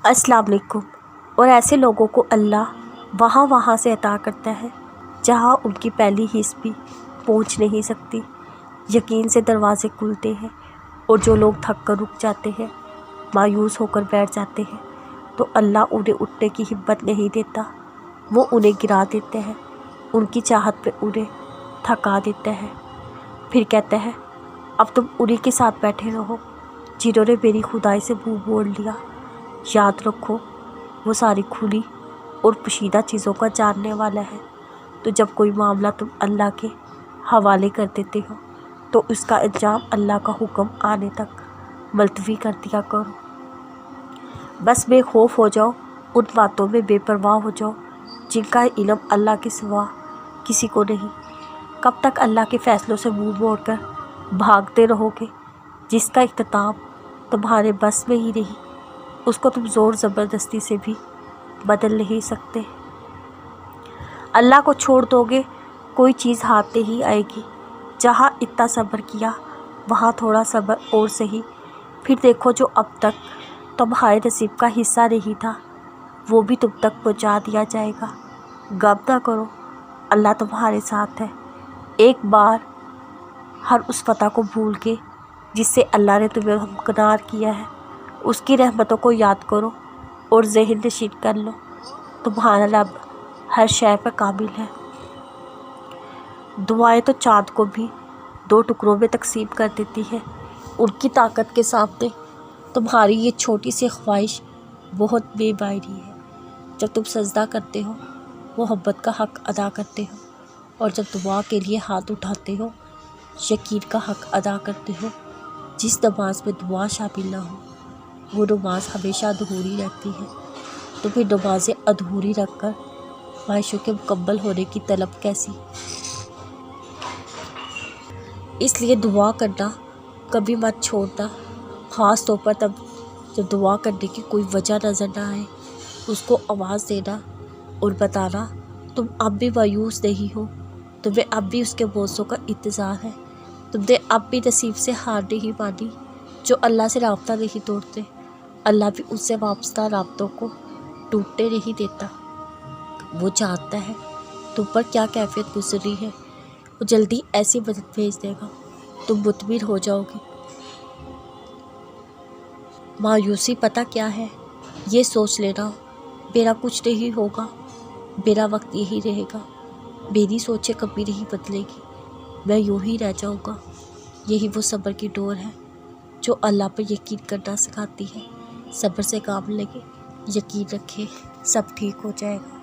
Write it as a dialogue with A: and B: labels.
A: السلام علیکم۔ اور ایسے لوگوں کو اللہ وہاں سے عطا کرتا ہے جہاں ان کی پہلی حص بھی پہنچ نہیں سکتی۔ یقین سے دروازے کھلتے ہیں، اور جو لوگ تھک کر رک جاتے ہیں، مایوس ہو کر بیٹھ جاتے ہیں، تو اللہ انہیں اٹھنے کی ہمت نہیں دیتا۔ وہ انہیں گرا دیتے ہیں، ان کی چاہت پہ انہیں تھکا دیتا ہے، پھر کہتا ہے اب تم انہی کے ساتھ بیٹھے رہو جنہوں نے میری خدائی سے منہ موڑ لیا۔ یاد رکھو وہ ساری کھلی اور پوشیدہ چیزوں کا جاننے والا ہے۔ تو جب کوئی معاملہ تم اللہ کے حوالے کر دیتے ہو تو اس کا انجام اللہ کا حکم آنے تک ملتوی کر دیا کرو۔ بس بے خوف ہو جاؤ، ان باتوں میں بے پرواہ ہو جاؤ جن کا علم اللہ کے سوا کسی کو نہیں۔ کب تک اللہ کے فیصلوں سے منہ موڑ کر بھاگتے رہو گے؟ جس کا اختتام تمہارے بس میں ہی نہیں، اس کو تم زور زبردستی سے بھی بدل نہیں سکتے۔ اللہ کو چھوڑ دو گے، کوئی چیز ہاتھ نہیں آئے گی۔ جہاں اتنا صبر کیا وہاں تھوڑا صبر اور سہی، پھر دیکھو جو اب تک تمہارے نصیب کا حصہ نہیں تھا وہ بھی تم تک پہنچا دیا جائے گا۔ غم نہ کرو، اللہ تمہارے ساتھ ہے۔ ایک بار ہر اس فتح کو بھول کے جس سے اللہ نے تمہیں ہمکنار کیا ہے، اس کی رحمتوں کو یاد کرو اور ذہن نشین کر لو، تمہارا رب ہر شے پہ قابل ہے۔ دعائیں تو چاند کو بھی 2 ٹکڑوں میں تقسیم کر دیتی ہیں۔ ان کی طاقت کے سامنے تمہاری یہ چھوٹی سی خواہش بہت بے معنی ہے۔ جب تم سجدہ کرتے ہو، محبت کا حق ادا کرتے ہو، اور جب دعا کے لیے ہاتھ اٹھاتے ہو، یقین کا حق ادا کرتے ہو۔ جس نماز میں دعا شامل نہ ہو وہ نماز ہمیشہ ادھوری رہتی ہے۔ تو پھر نمازیں ادھوری رکھ کر خواہشوں کے مکمل ہونے کی طلب کیسی؟ اس لیے دعا کرنا کبھی مت چھوڑنا، خاص طور پر تب جب دعا کرنے کی کوئی وجہ نظر نہ آئے۔ اس کو آواز دینا اور بتانا تم اب بھی مایوس نہیں ہو، تمہیں اب بھی اس کے موضوع کا انتظار ہے، تم نے اب بھی نصیب سے ہار نہیں مانی۔ جو اللہ سے رابطہ نہیں توڑتے، اللہ بھی ان سے وابستہ رابطوں کو ٹوٹنے نہیں دیتا۔ وہ جانتا ہے تم پر کیا کیفیت گزری ہے، وہ جلدی ایسی مدد بھیج دے گا، تم مطمئن ہو جاؤ گے۔ مایوسی پتہ کیا ہے؟ یہ سوچ لینا میرا کچھ نہیں ہوگا، میرا وقت یہی رہے گا، میری سوچیں کبھی نہیں بدلے گی، میں یوں ہی رہ جاؤں گا۔ یہی وہ صبر کی ڈور ہے جو اللہ پر یقین کرنا سکھاتی ہے۔ صبر سے کام لگے، یقین رکھے، سب ٹھیک ہو جائے گا۔